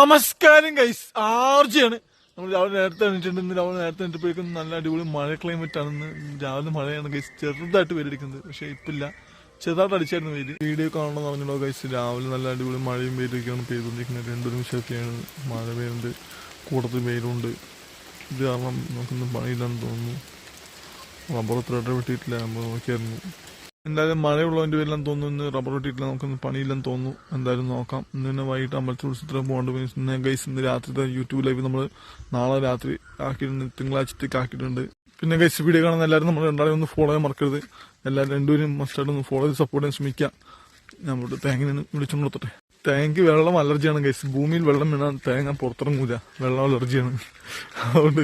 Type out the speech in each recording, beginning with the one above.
നമസ്കാരം ഗൈസ്, ആർജിയാണ്. നമ്മൾ രാവിലെ നേരത്തെ എണീറ്റിട്ടുണ്ട്. ഇന്ന് രാവിലെ നേരത്തെ എണീറ്റപ്പോഴേക്കും നല്ല അടിപൊളി മഴ ക്ലൈമറ്റ് ആണെന്ന്. രാവിലെ മഴയാണ് ഗൈസ്, ചെറുതായിട്ട് വെയിലടിക്കുന്നത്. പക്ഷെ ഇപ്പില്ല, ചെറുതായിട്ട് അടിച്ചായിരുന്നു വെയിൽ. വീഡിയോ കാണണമെന്ന് പറഞ്ഞല്ലോ ഗൈസ്. രാവിലെ നല്ല അടിപൊളി മഴയും വെയിലൊക്കെയാണ് പെയ്തുകൊണ്ടിരിക്കുന്നത്. രണ്ടു നിമിഷമൊക്കെയാണ് മഴ പെയ്യുന്നുണ്ട്, കൂടത്തിൽ വെയിലുണ്ട്. ഇത് കാരണം നമുക്കൊന്നും പണിയില്ലെന്ന് തോന്നുന്നു. റബ്ബർ ത്രെഡ് വെട്ടിയിട്ടില്ല, നമ്മൾ നോക്കിയായിരുന്നു. എന്തായാലും മഴയുള്ളതിന്റെ പേരിലെന്ന് തോന്നുന്നു റബ്ബർ വെട്ടിയിട്ടില്ല, നമുക്കൊന്നും പണിയില്ലെന്ന് തോന്നുന്നു. എന്തായാലും നോക്കാം. ഇന്ന് തന്നെ വൈകിട്ട് അമ്പലത്തിൽ ഉത്സവത്തിന് പോകേണ്ട. പിന്നെ ഗൈസ് ഇന്ന് രാത്രിത്തെ യൂട്യൂബ് ലൈവ് നമ്മൾ നാളെ രാത്രി ആക്കിയിട്ടുണ്ട്, തിങ്കളാഴ്ചത്തേക്ക് ആക്കിയിട്ടുണ്ട്. പിന്നെ ഗൈസ് വീഡിയോ കാണുന്ന എല്ലാവരും നമ്മൾ രണ്ടാളെ ഒന്ന് ഫോളോ ചെയ്യാൻ മറക്കരുത്. എല്ലാവരും രണ്ടുപേരും മസ്റ്റായിട്ട് ഒന്ന് ഫോളോ ചെയ്ത് സപ്പോർട്ട് ചെയ്യാൻ ശ്രമിക്കാം. നമ്മുടെ തേങ്ങനെ വിളിച്ചോണ്ട് കൊടുത്തട്ടെ. തേങ്ങയ്ക്ക് വെള്ളം അലർജിയാണ് ഗൈസ്. ഭൂമിയിൽ വെള്ളം വീണാൽ തേങ്ങ പുറത്തിറങ്ങൂല, വെള്ളം അലർജിയാണ്. അതുകൊണ്ട്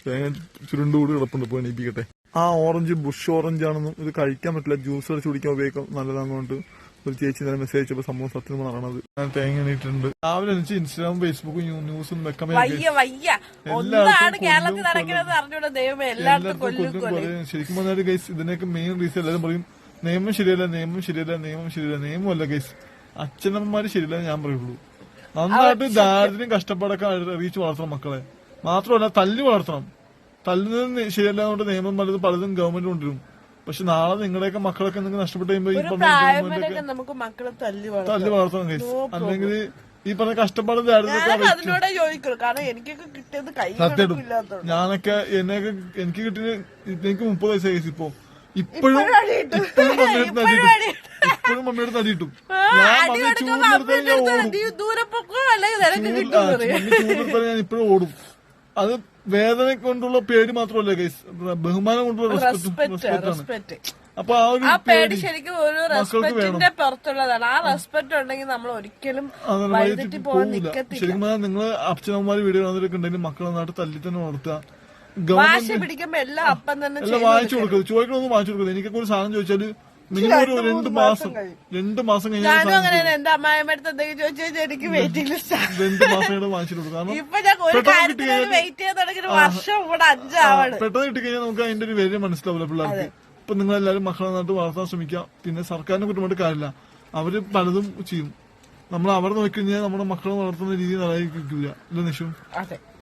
തേങ്ങ ചുരുണ്ടുകൂടി കിടപ്പുണ്ട്, പോയി എണീപ്പിക്കട്ടെ. ആ ഓറഞ്ച് ബുഷ് ഓറഞ്ച് ആണെന്നും ഇത് കഴിക്കാൻ പറ്റില്ല, ജ്യൂസ് അടിച്ച് കുടിക്കാൻ ഉപയോഗിക്കാം, നല്ലതാണെന്ന് പറഞ്ഞിട്ട് ഒരു ചേച്ചി നേരെ മെസ്സേജ് അയച്ചപ്പോൾ സംഭവം സത്യം പറയണത്. ഞാൻ തേങ്ങ എണീറ്റിട്ടുണ്ട്. രാവിലെ എനിക്ക് ഇൻസ്റ്റാഗ്രാം ഫേസ്ബുക്കും ന്യൂസും വെക്കാൻ ശരിക്കും പറഞ്ഞാൽ ഗൈസ് ഇതിനൊക്കെ മെയിൻ റീസൺ എല്ലാവരും പറയും നിയമം ശരിയല്ല, നിയമം ശരിയല്ല, നിയമം ശരിയല്ല. നിയമമല്ല ഗൈസ്, അച്ഛനമ്മമാര് ശരിയല്ല ഞാൻ പറയുള്ളൂ. നന്നായിട്ട് ദാരിദ്ര്യം കഷ്ടപ്പാടൊക്കെ അറിയിച്ച് വളർത്തണം മക്കളെ. മാത്രമല്ല തല്ലി വളർത്തണം. തല്ലുന്നത് ശരിയല്ല കൊണ്ട് നിയമം പലതും ഗവൺമെന്റ് കൊണ്ടുവരും. പക്ഷെ നാളെ നിങ്ങളുടെയൊക്കെ മക്കളൊക്കെ നിങ്ങൾക്ക് നഷ്ടപ്പെട്ട് കഴിയുമ്പോൾ ഈ പറഞ്ഞ തല്ലി വളർത്തണം ഗൈസ്. അല്ലെങ്കിൽ ഈ പറഞ്ഞ കഷ്ടപ്പാടും സത്യമായിട്ടും ഞാനൊക്കെ എനിക്ക് കിട്ടിയ എനിക്ക് 30 വയസ്സായി ഗൈസ്. ഇപ്പോഴും മമ്മിയുടെ തടി കിട്ടും. ഞാൻ ഇപ്പോഴും ഓടും. അത് വേദന കൊണ്ടുള്ള പേടി മാത്രമല്ല ഗൈസ്, ബഹുമാനം കൊണ്ടുള്ള റെസ്പെക്ട്. അപ്പൊ ആ ഒരു പേടി ശരിക്കും ഒരു റെസ്പെക്ടിന്റെ പുറത്തുള്ളതാണ്. ആ റെസ്പെക്ട് ഉണ്ടെങ്കിൽ നമ്മൾ ഒരിക്കലും പോകില്ല. ശരിക്കും നിങ്ങള് അച്ഛനമ്മമാര് വീഡിയോ കാണുന്നവരൊക്കെ ഉണ്ടെങ്കിൽ മക്കളെ നാട്ടിൽ തല്ലി തന്നെ വളർത്തുക. ഗവൺമെന്റ് പിടിക്കുമ്പോ എല്ലാം അപ്പം തന്നെ എല്ലാം വാങ്ങിച്ചു കൊടുക്കരുത്. ചോദിക്കണമെന്ന് വാങ്ങിച്ചു കൊടുക്കരുത്. എനിക്കൊക്കെ ഒരു സാധനം ചോദിച്ചാല് മിനിമം ഒരു 2 മാസം കഴിഞ്ഞാൽ 2 മാസം വാങ്ങിച്ചു കൊടുക്കും. കാരണം പെട്ടെന്ന് കിട്ടിക്കഴിഞ്ഞാൽ നമുക്ക് അതിന്റെ ഒരു വില മനസ്സിലാവില്ല പിള്ളേർക്ക്. ഇപ്പൊ നിങ്ങൾ എല്ലാവരും മക്കളെ നാട്ട് വളർത്താൻ ശ്രമിക്കുക. പിന്നെ സർക്കാരിനെ കുറ്റമായിട്ട് കാര്യമില്ല, അവര് പലതും ചെയ്യും. നമ്മൾ അവരെ നോക്കിക്കഴിഞ്ഞാൽ നമ്മുടെ മക്കളെ വളർത്തുന്ന രീതി നല്ലതായിരിക്കില്ല. ഇല്ല നിഷു?